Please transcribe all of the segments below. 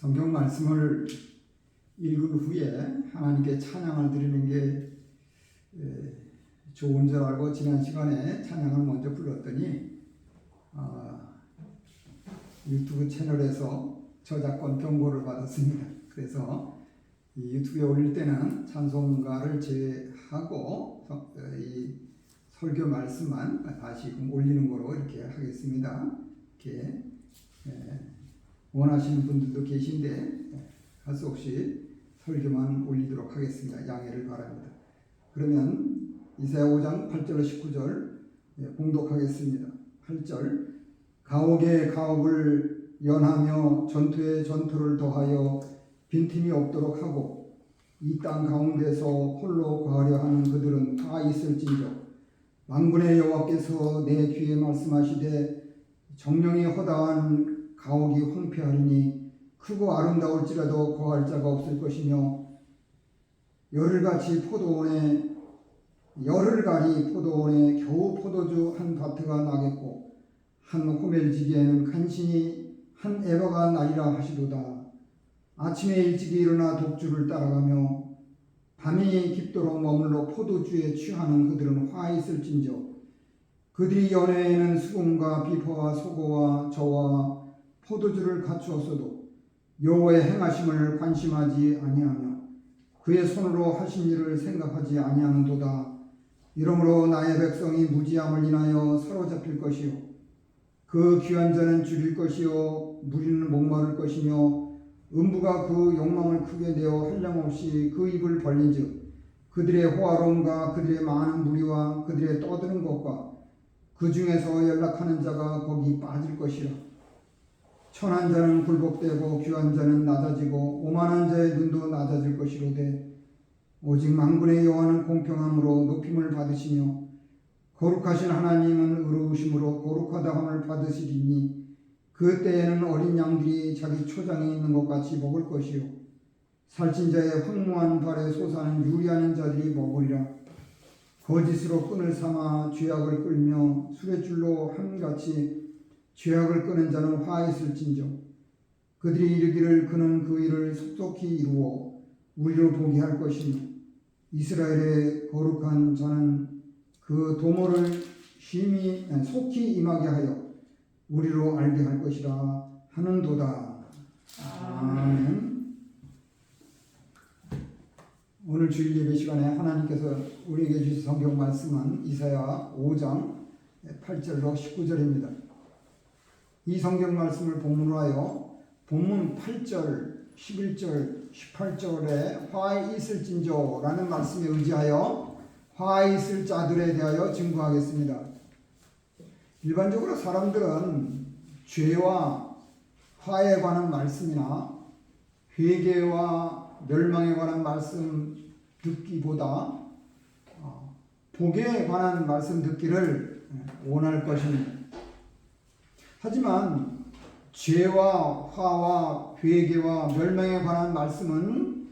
성경 말씀을 읽은 후에 하나님께 찬양을 드리는 게 좋은 줄 알고 지난 시간에 찬양을 먼저 불렀더니 유튜브 채널에서 저작권 경고를 받았습니다. 그래서 이 유튜브에 올릴 때는 찬송가를 제하고 이 설교 말씀만 다시 올리는 거로 이렇게 하겠습니다. 이렇게 원하시는 분들도 계신데 할 수 없이 설교만 올리도록 하겠습니다. 양해를 바랍니다. 그러면 이사야 5장 8절 19절 봉독하겠습니다. 8절 가옥에 가옥을 연하며 전투에 전투를 더하여 빈틈이 없도록 하고 이 땅 가운데서 홀로 거하려 하는 그들은 다 있을진저 만군의 여호와께서 내 귀에 말씀하시되 정령이 허다한 가옥이 황폐하리니 크고 아름다울지라도 거할 자가 없을 것이며 열흘가리 포도원에 겨우 포도주 한 바트가 나겠고 한 호멜지기에는 간신히 한 에바가 나리라 하시도다. 아침에 일찍이 일어나 독주를 따라가며 밤이 깊도록 머물러 포도주에 취하는 그들은 화 있을진저 그들이 연회에는 수금과 비퍼와 소고와 저와 포도주를 갖추었어도 여호와의 행하심을 관심하지 아니하며 그의 손으로 하신 일을 생각하지 아니하는도다. 이러므로 나의 백성이 무지함을 인하여 사로잡힐 것이요 그 귀한 자는 줄일 것이요 무리는 목마를 것이며 음부가 그 욕망을 크게 내어 한량없이 그 입을 벌린즉 그들의 호화로움과 그들의 많은 무리와 그들의 떠드는 것과 그 중에서 연락하는 자가 거기 빠질 것이라. 천한 자는 굴복되고 귀한 자는 낮아지고 오만한 자의 눈도 낮아질 것이로되 오직 만군의 여호와는 공평함으로 높임을 받으시며 거룩하신 하나님은 의로우심으로 거룩하다함을 받으시리니 그 때에는 어린 양들이 자기 초장에 있는 것 같이 먹을 것이요 살찐 자의 황무한 발에 솟아는 유리하는 자들이 먹으리라. 거짓으로 끈을 삼아 죄악을 끌며 수레줄로 한같이 죄악을 끄는 자는 화 있을진저 그들이 이르기를 그는 그 일을 속속히 이루어 우리로 보게 할 것이며 이스라엘의 거룩한 자는 그 도모를 속히 임하게 하여 우리로 알게 할 것이라 하는도다. 아멘. 오늘 주일 예배 시간에 하나님께서 우리에게 주신 성경 말씀은 이사야 5장 8절로 19절입니다. 이 성경 말씀을 본문으로 하여 본문 8절, 11절, 18절에 화 있을진저 라는 말씀에 의지하여 화 있을 자들에 대하여 증거하겠습니다. 일반적으로 사람들은 죄와 화에 관한 말씀이나 회개와 멸망에 관한 말씀 듣기보다 복에 관한 말씀 듣기를 원할 것입니다. 하지만 죄와 화와 회개와 멸망에 관한 말씀은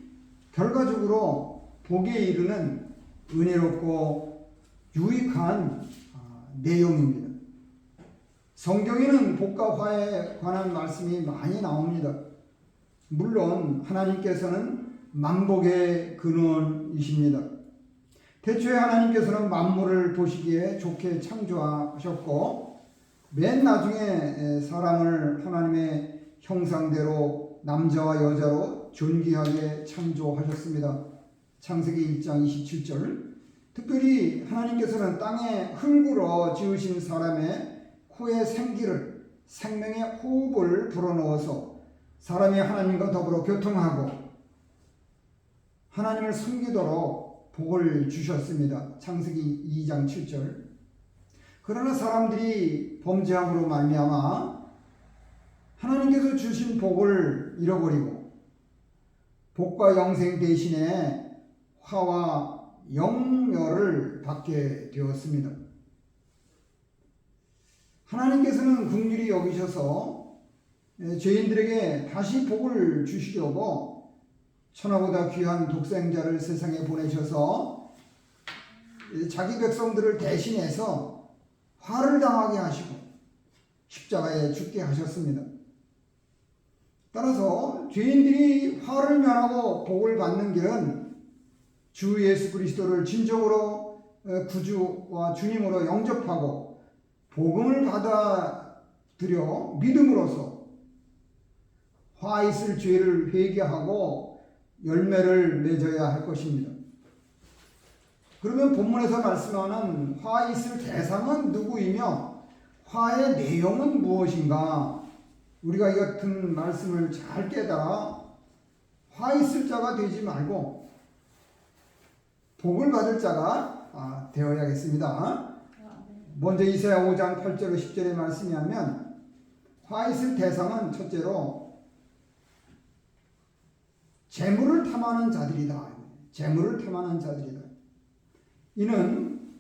결과적으로 복에 이르는 은혜롭고 유익한 내용입니다. 성경에는 복과 화에 관한 말씀이 많이 나옵니다. 물론 하나님께서는 만복의 근원이십니다. 태초에 하나님께서는 만물을 보시기에 좋게 창조하셨고 맨 나중에 사람을 하나님의 형상대로 남자와 여자로 존귀하게 창조하셨습니다. 창세기 1장 27절 특별히 하나님께서는 땅에 흙으로 지으신 사람의 코에 생기를 생명의 호흡을 불어넣어서 사람이 하나님과 더불어 교통하고 하나님을 섬기도록 복을 주셨습니다. 창세기 2장 7절 그러나 사람들이 범죄함으로 말미암아 하나님께서 주신 복을 잃어버리고 복과 영생 대신에 화와 영멸을 받게 되었습니다. 하나님께서는 긍휼히 여기셔서 죄인들에게 다시 복을 주시려고 천하보다 귀한 독생자를 세상에 보내셔서 자기 백성들을 대신해서 화를 당하게 하시고 십자가에 죽게 하셨습니다. 따라서 죄인들이 화를 면하고 복을 받는 길은 주 예수 그리스도를 진정으로 구주와 주님으로 영접하고 복음을 받아들여 믿음으로써 화 있을 죄를 회개하고 열매를 맺어야 할 것입니다. 그러면 본문에서 말씀하는 화 있을 대상은 누구이며 화의 내용은 무엇인가? 우리가 이 같은 말씀을 잘 깨달아 화 있을 자가 되지 말고 복을 받을 자가 되어야겠습니다. 먼저 이사야 5장 8절 10절의 말씀이 하면 화 있을 대상은 첫째로 재물을 탐하는 자들이다. 재물을 탐하는 자들이다. 이는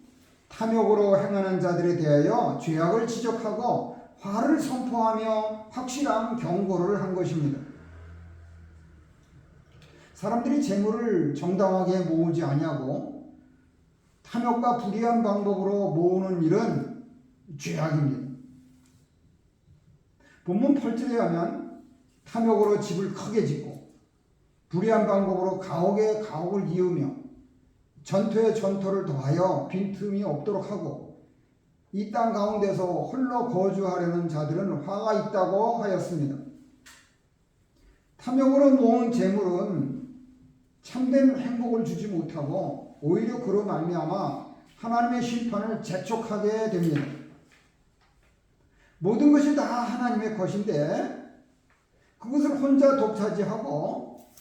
탐욕으로 행하는 자들에 대하여 죄악을 지적하고 화를 선포하며 확실한 경고를 한 것입니다. 사람들이 재물을 정당하게 모으지 아니하고 탐욕과 불의한 방법으로 모으는 일은 죄악입니다. 본문 8절에 하면 탐욕으로 집을 크게 짓고 불의한 방법으로 가옥에 가옥을 이으며 전토에 전토를 더하여 빈틈이 없도록 하고 이 땅 가운데서 홀로 거주하려는 자들은 화가 있다고 하였습니다. 탐욕으로 모은 재물은 참된 행복을 주지 못하고 오히려 그로 말미암아 하나님의 심판을 재촉하게 됩니다. 모든 것이 다 하나님의 것인데 그것을 혼자 독차지하고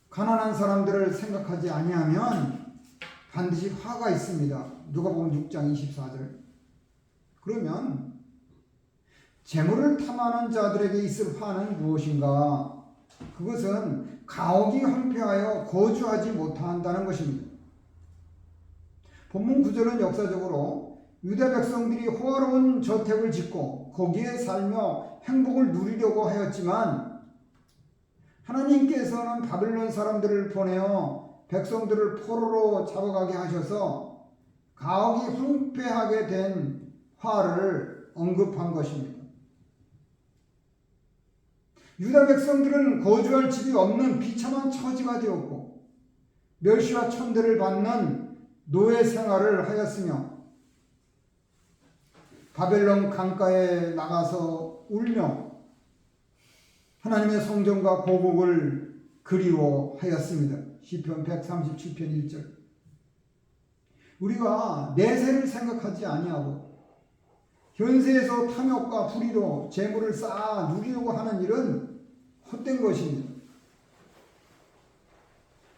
가난한 사람들을 생각하지 아니하면 반드시 화가 있습니다. 누가복음 6장 24절. 그러면 재물을 탐하는 자들에게 있을 화는 무엇인가? 그것은 가옥이 황폐하여 거주하지 못한다는 것입니다. 본문 9절은 역사적으로 유다 백성들이 호화로운 저택을 짓고 거기에 살며 행복을 누리려고 하였지만 하나님께서는 바벨론 사람들을 보내어 백성들을 포로로 잡아가게 하셔서 가옥이 황폐하게 된 화를 언급한 것입니다. 유다 백성들은 거주할 집이 없는 비참한 처지가 되었고 멸시와 천대를 받는 노예 생활을 하였으며 바벨론 강가에 나가서 울며 하나님의 성전과 고국을 그리워하였습니다. 시편 137편 1절. 우리가 내세를 생각하지 아니하고 현세에서 탐욕과 불의로 재물을 쌓아 누리려고 하는 일은 헛된 것입니다.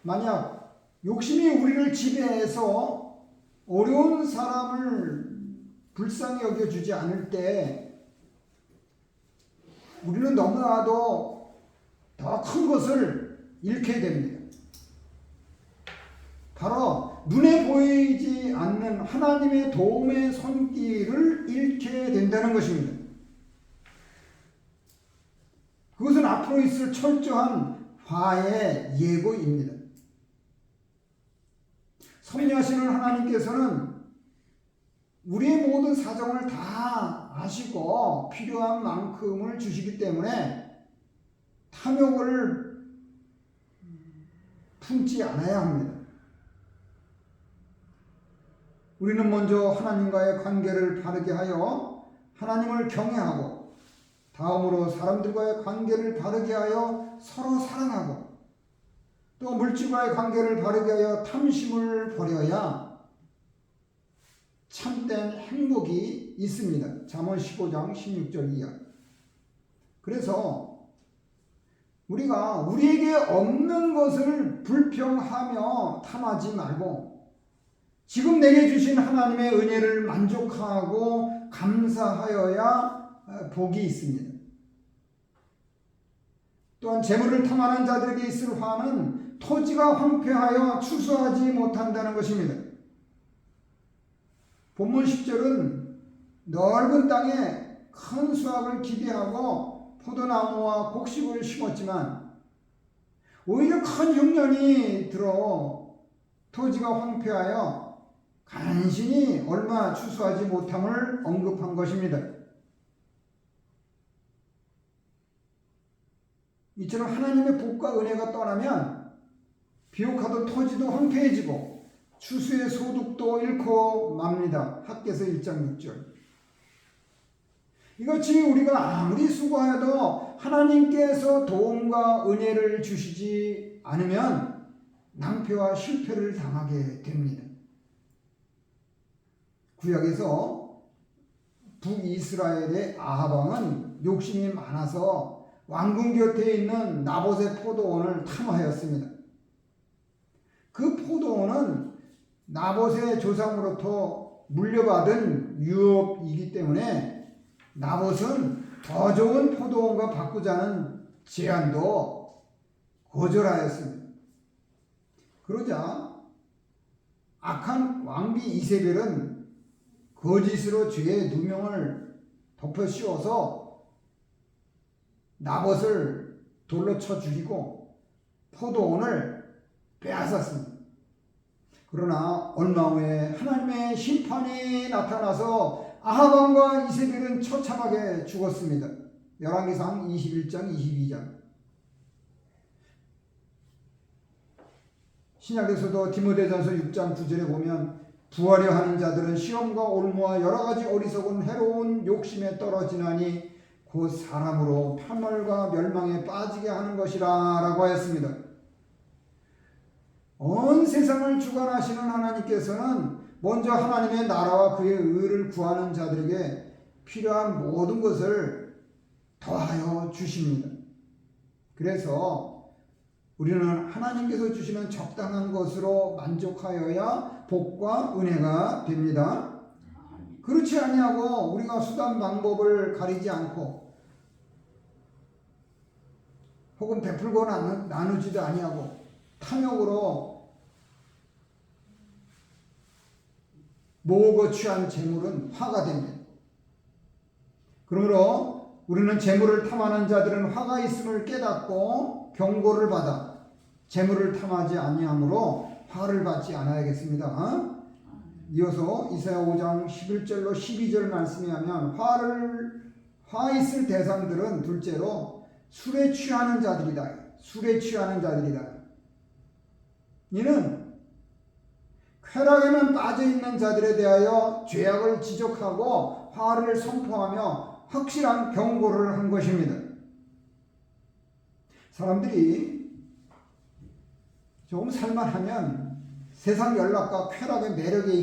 만약 욕심이 우리를 지배해서 어려운 사람을 불쌍히 여겨주지 않을 때 우리는 너무나도 더 큰 것을 잃게 됩니다. 바로 눈에 보이지 않는 하나님의 도움의 손길을 잃게 된다는 것입니다. 그것은 앞으로 있을 철저한 화의 예고입니다. 섭리하시는 하나님께서는 우리의 모든 사정을 다 아시고 필요한 만큼을 주시기 때문에 탐욕을 품지 않아야 합니다. 우리는 먼저 하나님과의 관계를 바르게 하여 하나님을 경외하고 다음으로 사람들과의 관계를 바르게 하여 서로 사랑하고 또 물질과의 관계를 바르게 하여 탐심을 버려야 참된 행복이 있습니다. 잠언 15장 16절 이하. 그래서 우리가 우리에게 없는 것을 불평하며 탐하지 말고 지금 내게 주신 하나님의 은혜를 만족하고 감사하여야 복이 있습니다. 또한 재물을 탐하는 자들에게 있을 화는 토지가 황폐하여 추수하지 못한다는 것입니다. 본문 10절은 넓은 땅에 큰 수확을 기대하고 포도나무와 곡식을 심었지만 오히려 큰 흉년이 들어 토지가 황폐하여 간신히 얼마 추수하지 못함을 언급한 것입니다. 이처럼 하나님의 복과 은혜가 떠나면 비옥하던 토지도 황폐해지고 추수의 소득도 잃고 맙니다. 학개서 1장 6절. 이것이 우리가 아무리 수고하여도 하나님께서 도움과 은혜를 주시지 않으면 낭패와 실패를 당하게 됩니다. 구약에서 북이스라엘의 아합 왕은 욕심이 많아서 왕궁 곁에 있는 나봇의 포도원을 탐하였습니다. 그 포도원은 나봇의 조상으로부터 물려받은 유업이기 때문에 나봇은 더 좋은 포도원과 바꾸자는 제안도 거절하였습니다. 그러자 악한 왕비 이세벨은 거짓으로 죄의 누명을 덮어 씌워서 나봇을 돌로 쳐 죽이고 포도원을 빼앗았습니다. 그러나 얼마 후에 하나님의 심판이 나타나서 아합 왕과 이세벨은 처참하게 죽었습니다. 열왕기상 21장 22장. 신약에서도 디모데전서 6장 9절에 보면 부하려 하는 자들은 시험과 올무와 여러 가지 어리석은 해로운 욕심에 떨어지나니 곧 사람으로 파멸과 멸망에 빠지게 하는 것이라 라고 하였습니다. 온 세상을 주관하시는 하나님께서는 먼저 하나님의 나라와 그의 의를 구하는 자들에게 필요한 모든 것을 더하여 주십니다. 그래서 우리는 하나님께서 주시는 적당한 것으로 만족하여야 복과 은혜가 됩니다. 그렇지 아니하고 우리가 수단 방법을 가리지 않고 혹은 베풀고 나누지도 아니하고 탐욕으로 모으고 취한 재물은 화가 됩니다. 그러므로 우리는 재물을 탐하는 자들은 화가 있음을 깨닫고 경고를 받아 재물을 탐하지 아니하므로 화를 받지 않아야겠습니다. 이어서 이사야 5장 11절로 12절 말씀에 하면 화 있을 대상들은 둘째로 술에 취하는 자들이다. 술에 취하는 자들이다. 이는 쾌락에만 빠져있는 자들에 대하여 죄악을 지적하고 화를 선포하며 확실한 경고를 한 것입니다. 사람들이 조금 살만하면 세상 연락과 쾌락의 매력에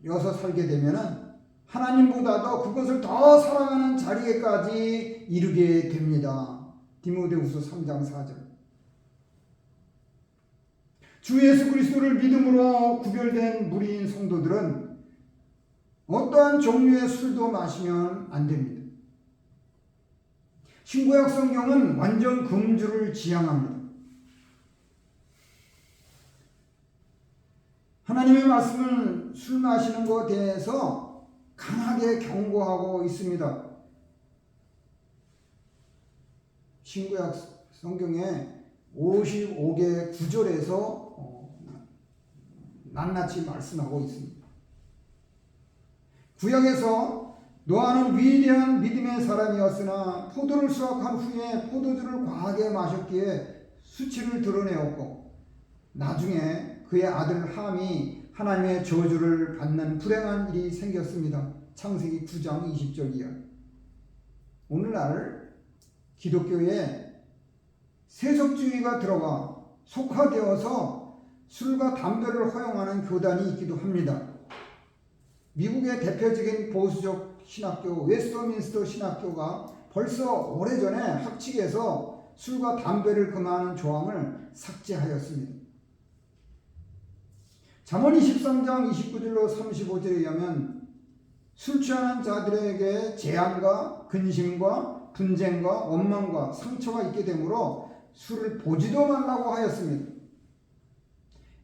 이끌려서 살게 되면 하나님보다도 그것을 더 사랑하는 자리에까지 이르게 됩니다. 디모데후서 3장 4절. 주 예수 그리스도를 믿음으로 구별된 무리인 성도들은 어떠한 종류의 술도 마시면 안 됩니다. 신구약 성경은 완전 금주를 지향합니다. 하나님의 말씀은 술 마시는 것에 대해서 강하게 경고하고 있습니다. 신구약 성경에 55개 구절에서 낱낱이 말씀하고 있습니다. 구약에서 노아는 위대한 믿음의 사람이었으나 포도를 수확한 후에 포도주를 과하게 마셨기에 수치를 드러내었고 나중에 그의 아들 함이 하나님의 저주를 받는 불행한 일이 생겼습니다. 창세기 9장 20절 이하. 오늘날 기독교에 세속주의가 들어가 속화되어서 술과 담배를 허용하는 교단이 있기도 합니다. 미국의 대표적인 보수적 신학교 웨스트민스터 신학교가 벌써 오래전에 학칙에서 술과 담배를 금하는 조항을 삭제하였습니다. 잠언 23장 29절로 35절에 의하면 술 취하는 자들에게 재앙과 근심과 분쟁과 원망과 상처가 있게 되므로 술을 보지도 말라고 하였습니다.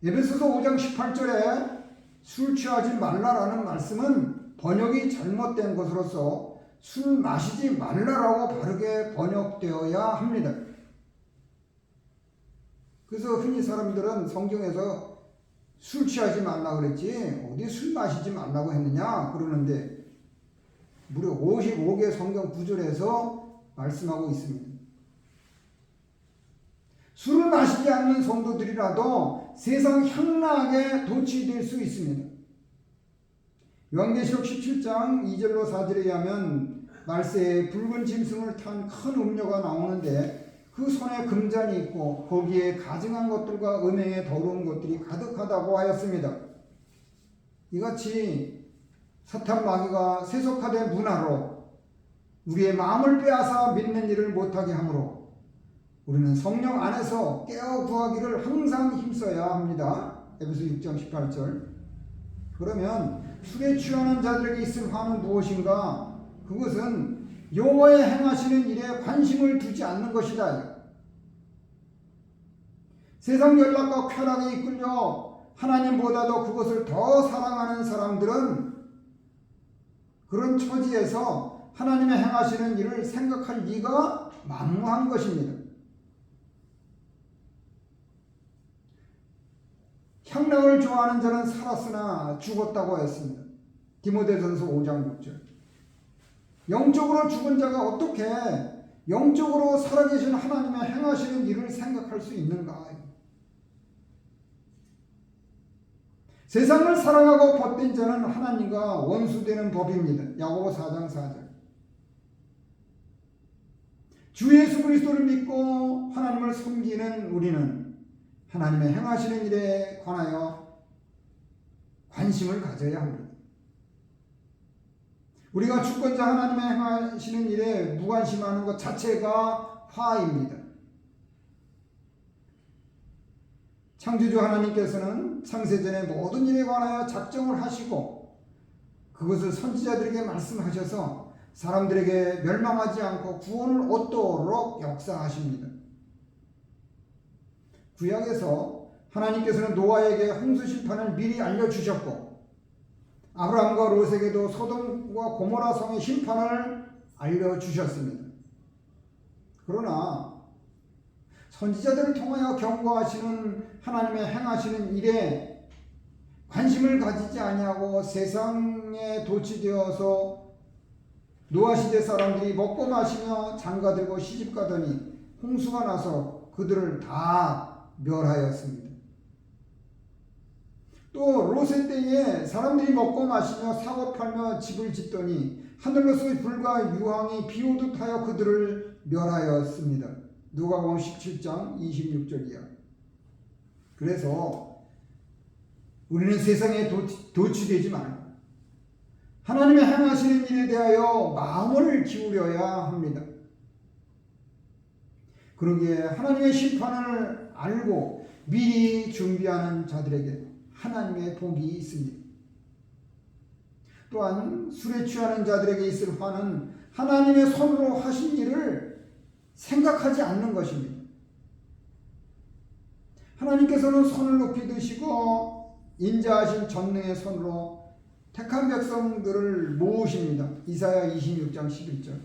에베소서 5장 18절에 술 취하지 말라라는 말씀은 번역이 잘못된 것으로서 술 마시지 말라라고 바르게 번역되어야 합니다. 그래서 흔히 사람들은 성경에서 술 취하지 말라 그랬지 어디 술 마시지 말라고 했느냐 그러는데 무려 55개 성경 구절에서 말씀하고 있습니다. 술을 마시지 않는 성도들이라도 세상 향락에 도취될 수 있습니다. 요한계시록 17장 2절로 4절에 의하면 말세에 붉은 짐승을 탄 큰 음녀가 나오는데 그 손에 금잔이 있고 거기에 가증한 것들과 음행에 더러운 것들이 가득하다고 하였습니다. 이같이 사탄 마귀가 세속화된 문화로 우리의 마음을 빼앗아 믿는 일을 못하게 하므로 우리는 성령 안에서 깨어 구하기를 항상 힘써야 합니다. 에베소 6장 18절. 그러면 술에 취하는 자들에게 있을 화는 무엇인가? 그것은 여호와의 행하시는 일에 관심을 두지 않는 것이다. 세상 연락과 쾌락에 이끌려 하나님보다도 그것을 더 사랑하는 사람들은 그런 처지에서 하나님의 행하시는 일을 생각할 리가 만무한 것입니다. 향락을 좋아하는 자는 살았으나 죽었다고 했습니다. 디모데전서 5장 6절. 영적으로 죽은 자가 어떻게 영적으로 살아계신 하나님의 행하시는 일을 생각할 수 있는가? 세상을 사랑하고 벗된 자는 하나님과 원수되는 법입니다. 야고보 4장 4절. 주 예수 그리스도를 믿고 하나님을 섬기는 우리는 하나님의 행하시는 일에 관하여 관심을 가져야 합니다. 우리가 주권자 하나님의 행하시는 일에 무관심하는 것 자체가 화입니다. 창조주 하나님께서는 창세전에 모든 일에 관하여 작정을 하시고 그것을 선지자들에게 말씀하셔서 사람들에게 멸망하지 않고 구원을 얻도록 역사하십니다. 구약에서 하나님께서는 노아에게 홍수 심판을 미리 알려주셨고 아브라함과 롯에게도 소돔과 고모라 성의 심판을 알려주셨습니다. 그러나 선지자들을 통하여 경고하시는 하나님의 행하시는 일에 관심을 가지지 아니하고 세상에 도취되어서 노아 시대 사람들이 먹고 마시며 장가들고 시집가더니 홍수가 나서 그들을 다 멸하였습니다. 또 롯의 때에 사람들이 먹고 마시며 사고 팔며 집을 짓더니 하늘로서 불과 유황이 비오듯 하여 그들을 멸하였습니다. 누가복음 17장 26절이야. 그래서 우리는 세상에 도취되지 말고 하나님의 행하시는 일에 대하여 마음을 기울여야 합니다. 그러기에 하나님의 심판을 알고 미리 준비하는 자들에게 하나님의 복이 있습니다. 또한 술에 취하는 자들에게 있을 화는 하나님의 손으로 하신 일을 생각하지 않는 것입니다. 하나님께서는 손을 높이 드시고 인자하신 전능의 손으로 택한 백성들을 모으십니다. 이사야 26장 11절.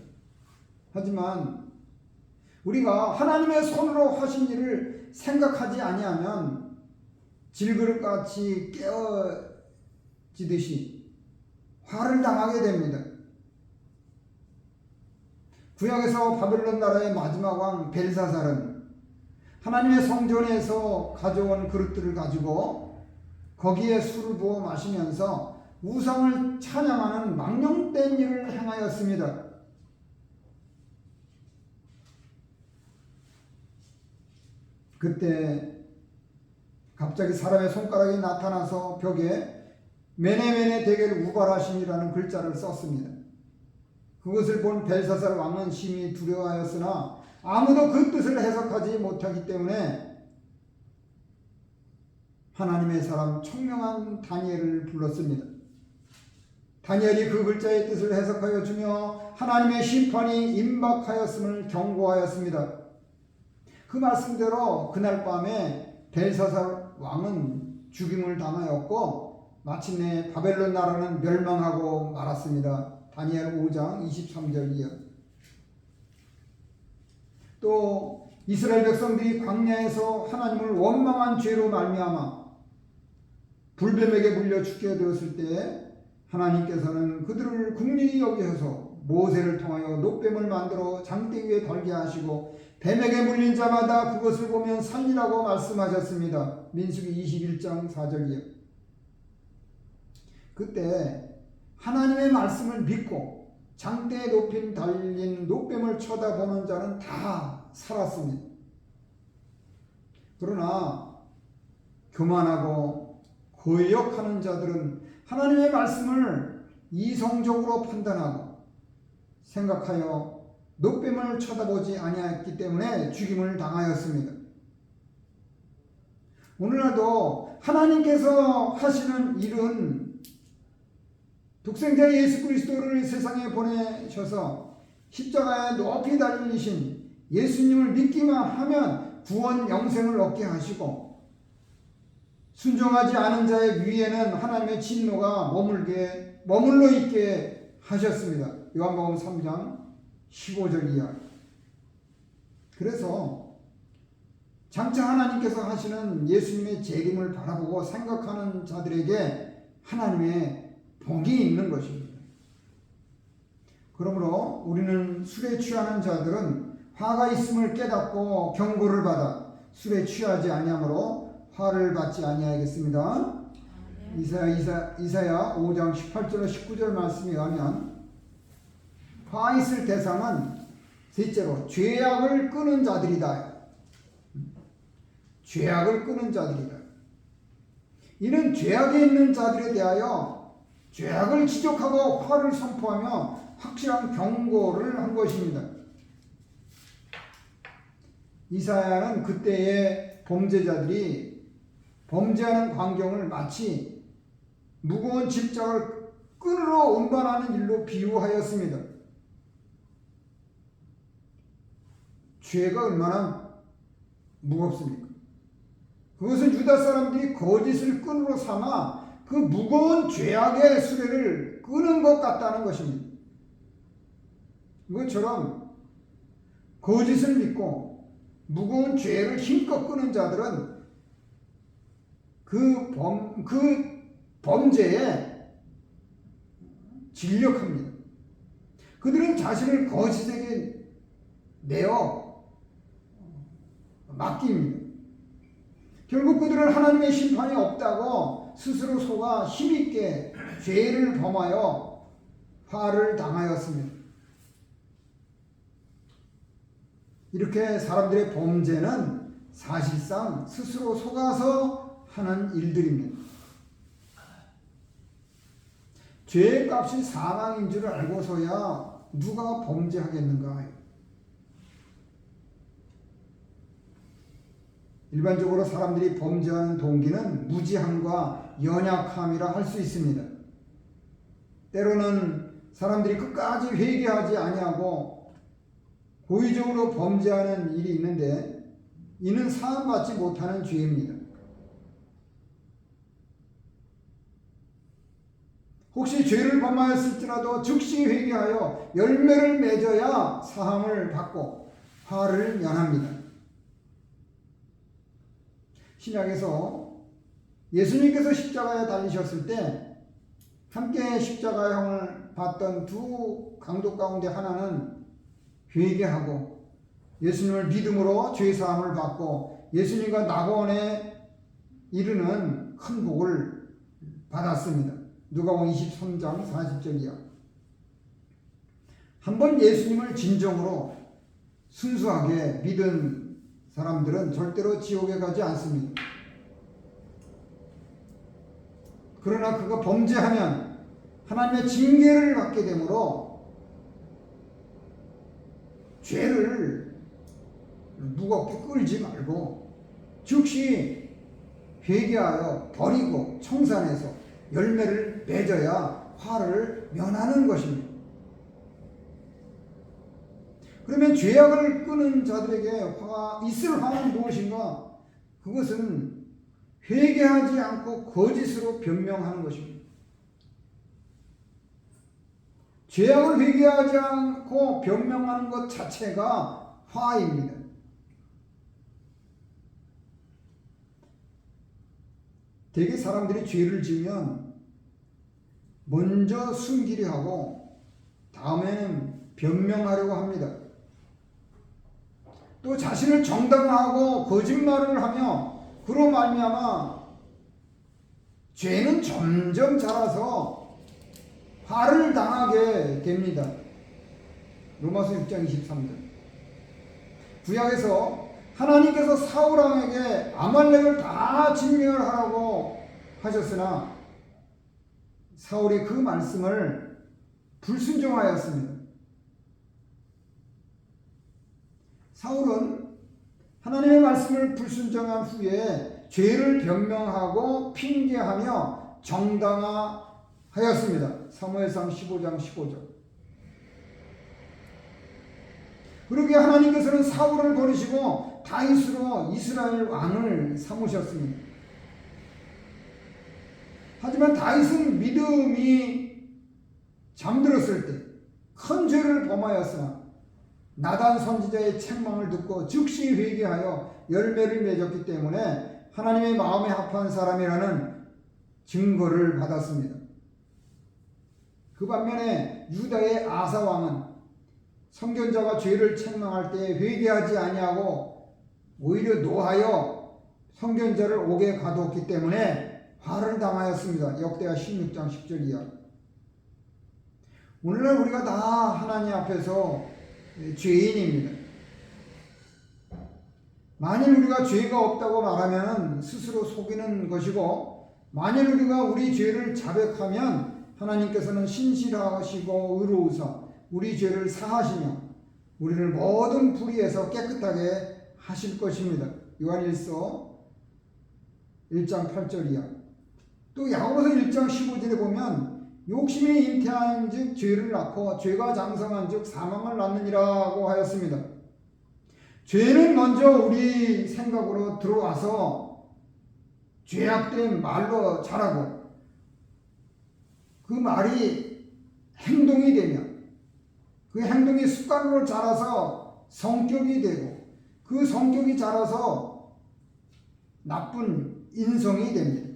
하지만 우리가 하나님의 손으로 하신 일을 생각하지 아니하면 질그릇같이 깨어지듯이 화를 당하게 됩니다. 구약에서 바벨론 나라의 마지막 왕 벨사살은 하나님의 성전에서 가져온 그릇들을 가지고 거기에 술을 부어 마시면서 우상을 찬양하는 망령된 일을 행하였습니다. 그때 갑자기 사람의 손가락이 나타나서 벽에 메네메네 대결 우발하심이라는 글자를 썼습니다. 그것을 본 벨사살 왕은 심히 두려워하였으나 아무도 그 뜻을 해석하지 못하기 때문에 하나님의 사람 청명한 다니엘을 불렀습니다. 다니엘이 그 글자의 뜻을 해석하여 주며 하나님의 심판이 임박하였음을 경고하였습니다. 그 말씀대로 그날 밤에 벨사살 왕은 죽임을 당하였고 마침내 바벨론 나라는 멸망하고 말았습니다. 다니엘 5장 23절 이하. 또 이스라엘 백성들이 광야에서 하나님을 원망한 죄로 말미암아 불뱀에게 물려 죽게 되었을 때 하나님께서는 그들을 긍휼히 여기셔서 모세를 통하여 놋뱀을 만들어 장대 위에 달게 하시고 뱀에게 물린 자마다 그것을 보면 살리라고 말씀하셨습니다. 민수기 21장 4절이요. 그때 하나님의 말씀을 믿고 장대에 높인 달린 노뱀을 쳐다보는 자는 다 살았습니다. 그러나 교만하고 거역하는 자들은 하나님의 말씀을 이성적으로 판단하고 생각하여 노뱀을 쳐다보지 아니했기 때문에 죽임을 당하였습니다. 오늘날도 하나님께서 하시는 일은 독생자 예수 그리스도를 세상에 보내셔서 십자가에 높이 달리신 예수님을 믿기만 하면 구원 영생을 얻게 하시고, 순종하지 않은 자의 위에는 하나님의 진노가 머물러 있게 하셨습니다. 요한복음 3장 15절 이하. 그래서 장차 하나님께서 하시는 예수님의 재림을 바라보고 생각하는 자들에게 하나님의 복이 있는 것입니다. 그러므로 우리는 술에 취하는 자들은 화가 있음을 깨닫고 경고를 받아 술에 취하지 아니하므로 화를 받지 아니하겠습니다. 이사야 5장 18절로 19절 말씀에 의하면 화 있을 대상은 셋째로 죄악을 끄는 자들이다. 죄악을 끄는 자들이다. 이는 죄악에 있는 자들에 대하여 죄악을 지적하고 화를 선포하며 확실한 경고를 한 것입니다. 이사야는 그때의 범죄자들이 범죄하는 광경을 마치 무거운 집장을 끈으로 운반하는 일로 비유하였습니다. 죄가 얼마나 무겁습니까? 그것은 유다 사람들이 거짓을 끈으로 삼아 그 무거운 죄악의 수레를 끄는 것 같다는 것입니다. 이것처럼 거짓을 믿고 무거운 죄를 힘껏 끄는 자들은 그 범죄에 진력합니다. 그들은 자신을 거짓에게 내어 맡깁니다. 결국 그들은 하나님의 심판이 없다고 스스로 속아 힘있게 죄를 범하여 화를 당하였습니다. 이렇게 사람들의 범죄는 사실상 스스로 속아서 하는 일들입니다. 죄의 값이 사망인 줄 알고서야 누가 범죄하겠는가? 일반적으로 사람들이 범죄하는 동기는 무지함과 연약함이라 할 수 있습니다. 때로는 사람들이 끝까지 회개하지 아니하고 고의적으로 범죄하는 일이 있는데 이는 사함받지 못하는 죄입니다. 혹시 죄를 범하였을지라도 즉시 회개하여 열매를 맺어야 사함을 받고 화를 면합니다. 신약에서 예수님께서 십자가에 달리셨을 때 함께 십자가형을 받던 두 강도 가운데 하나는 회개하고 예수님을 믿음으로 죄사함을 받고 예수님과 낙원에 이르는 큰 복을 받았습니다. 누가복음 23장 40절이야. 한번 예수님을 진정으로 순수하게 믿은 사람들은 절대로 지옥에 가지 않습니다. 그러나 그가 범죄하면 하나님의 징계를 받게 되므로 죄를 무겁게 끌지 말고 즉시 회개하여 버리고 청산해서 열매를 맺어야 화를 면하는 것입니다. 그러면 죄악을 끄는 자들에게 있을 화는 무엇인가? 그것은 회개하지 않고 거짓으로 변명하는 것입니다. 죄악을 회개하지 않고 변명하는 것 자체가 화입니다. 대개 사람들이 죄를 지으면 먼저 숨기려 하고 다음에는 변명하려고 합니다. 또 자신을 정당화하고 거짓말을 하며 그로 말미암아 죄는 점점 자라서 화를 당하게 됩니다. 로마서 6장 23절. 구약에서 하나님께서 사울 왕에게 아말렉을 다 진멸하라고 하셨으나 사울이 그 말씀을 불순종하였습니다. 사울은 하나님의 말씀을 불순종한 후에 죄를 변명하고 핑계하며 정당화하였습니다. 사무엘상 15장 15절. 그러기에 하나님께서는 사울을 버리시고 다윗으로 이스라엘 왕을 삼으셨습니다. 하지만 다윗은 믿음이 잠들었을 때 큰 죄를 범하였으나 나단 선지자의 책망을 듣고 즉시 회개하여 열매를 맺었기 때문에 하나님의 마음에 합한 사람이라는 증거를 받았습니다. 그 반면에 유다의 아사 왕은 선견자가 죄를 책망할 때 회개하지 아니하고 오히려 노하여 선견자를 옥에 가두었기 때문에 화를 당하였습니다. 역대하 16장 10절 이하. 오늘날 우리가 다 하나님 앞에서 죄인입니다. 만일 우리가 죄가 없다고 말하면 스스로 속이는 것이고, 만일 우리가 우리 죄를 자백하면 하나님께서는 신실하시고 의로우사 우리 죄를 사하시며 우리를 모든 불의에서 깨끗하게 하실 것입니다. 요한일서 1장 8절 이하. 또 야고보서 1장 15절에 보면 욕심이 잉태한 즉 죄를 낳고 죄가 장성한 즉 사망을 낳느니라고 하였습니다. 죄는 먼저 우리 생각으로 들어와서 죄악된 말로 자라고 그 말이 행동이 되면 그 행동이 습관으로 자라서 성격이 되고 그 성격이 자라서 나쁜 인성이 됩니다.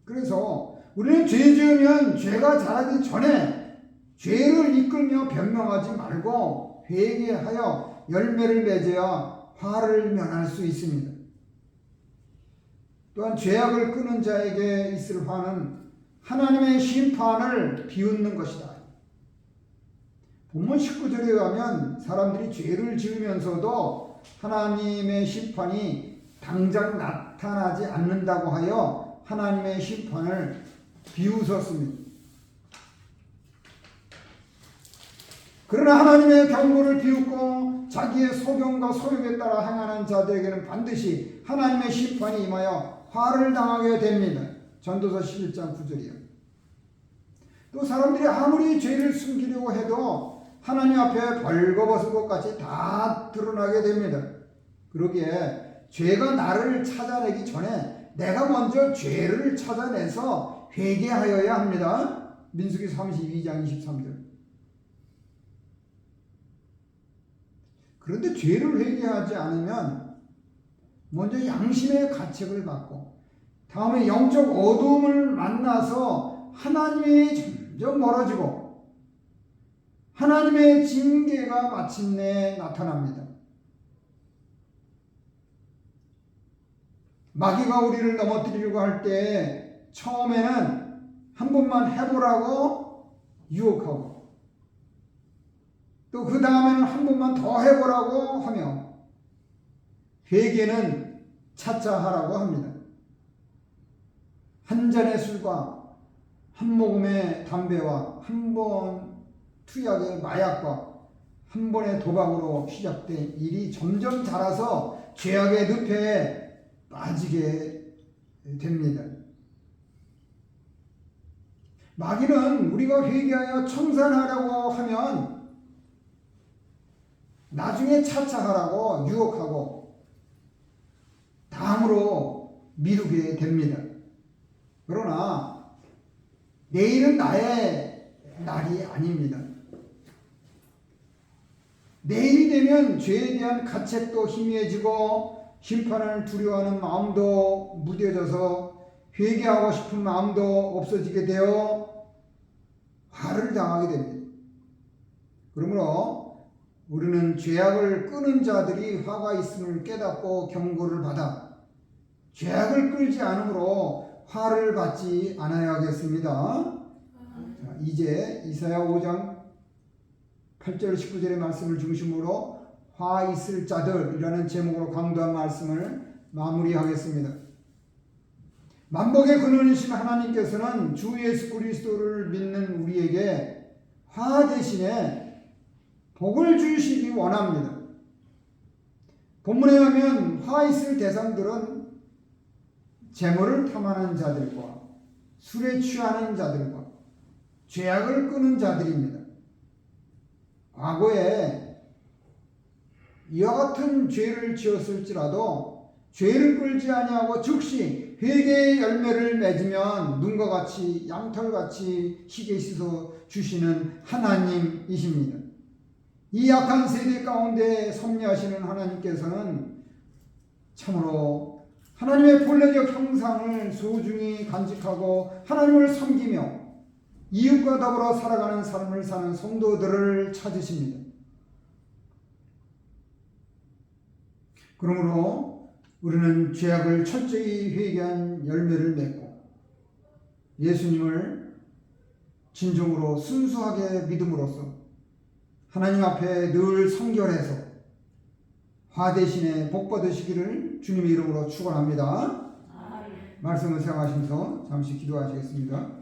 그래서 우리는 죄 지으면 죄가 자라기 전에 죄를 이끌며 변명하지 말고 회개하여 열매를 맺어야 화를 면할 수 있습니다. 또한 죄악을 끄는 자에게 있을 화는 하나님의 심판을 비웃는 것이다. 본문 19절에 의하면 사람들이 죄를 지으면서도 하나님의 심판이 당장 나타나지 않는다고 하여 하나님의 심판을 비웃었습니다. 그러나 하나님의 경고를 비웃고 자기의 소견과 소욕에 따라 행하는 자들에게는 반드시 하나님의 심판이 임하여 화를 당하게 됩니다. 전도서 11장 9절이요. 또 사람들이 아무리 죄를 숨기려고 해도 하나님 앞에 벌거벗은 것 같이 다 드러나게 됩니다. 그러기에 죄가 나를 찾아내기 전에 내가 먼저 죄를 찾아내서 회개하여야 합니다. 민수기 32장 23절. 그런데 죄를 회개하지 않으면 먼저 양심의 가책을 받고 다음에 영적 어두움을 만나서 하나님이 점점 멀어지고 하나님의 징계가 마침내 나타납니다. 마귀가 우리를 넘어뜨리려고 할 때 처음에는 한 번만 해보라고 유혹하고 또 그 다음에는 한 번만 더 해보라고 하며 회개는 차차 하라고 합니다. 한 잔의 술과 한 모금의 담배와 한 번 투약의 마약과 한 번의 도박으로 시작된 일이 점점 자라서 죄악의 늪에 빠지게 됩니다. 마귀는 우리가 회개하여 청산하려고 하면 나중에 차차 하라고 유혹하고 다음으로 미루게 됩니다. 그러나 내일은 나의 날이 아닙니다. 내일이 되면 죄에 대한 가책도 희미해지고 심판을 두려워하는 마음도 무뎌져서 회개하고 싶은 마음도 없어지게 되어 화를 당하게 됩니다. 그러므로 우리는 죄악을 끄는 자들이 화가 있음을 깨닫고 경고를 받아 죄악을 끌지 않으므로 화를 받지 않아야겠습니다. 자, 이제 이사야 5장 8절 19절의 말씀을 중심으로 화 있을 자들이라는 제목으로 강도한 말씀을 마무리하겠습니다. 만복의 근원이신 하나님께서는 주 예수 그리스도를 믿는 우리에게 화 대신에 복을 주시기 원합니다. 본문에 하면 화 있을 대상들은 재물을 탐하는 자들과 술에 취하는 자들과 죄악을 끄는 자들입니다. 과거에 이와 같은 죄를 지었을지라도 죄를 끌지 아니하고 즉시 회개의 열매를 맺으면 눈과 같이 양털같이 희게 씻어 주시는 하나님이십니다. 이 악한 세대 가운데 섭리하시는 하나님께서는 참으로 하나님의 본래적 형상을 소중히 간직하고 하나님을 섬기며 이웃과 더불어 살아가는 삶을 사는 성도들을 찾으십니다. 그러므로 우리는 죄악을 철저히 회개한 열매를 맺고 예수님을 진정으로 순수하게 믿음으로써 하나님 앞에 늘 성결해서 화 대신에 복 받으시기를 주님의 이름으로 축원합니다. 말씀을 생각하시면서 잠시 기도하시겠습니다.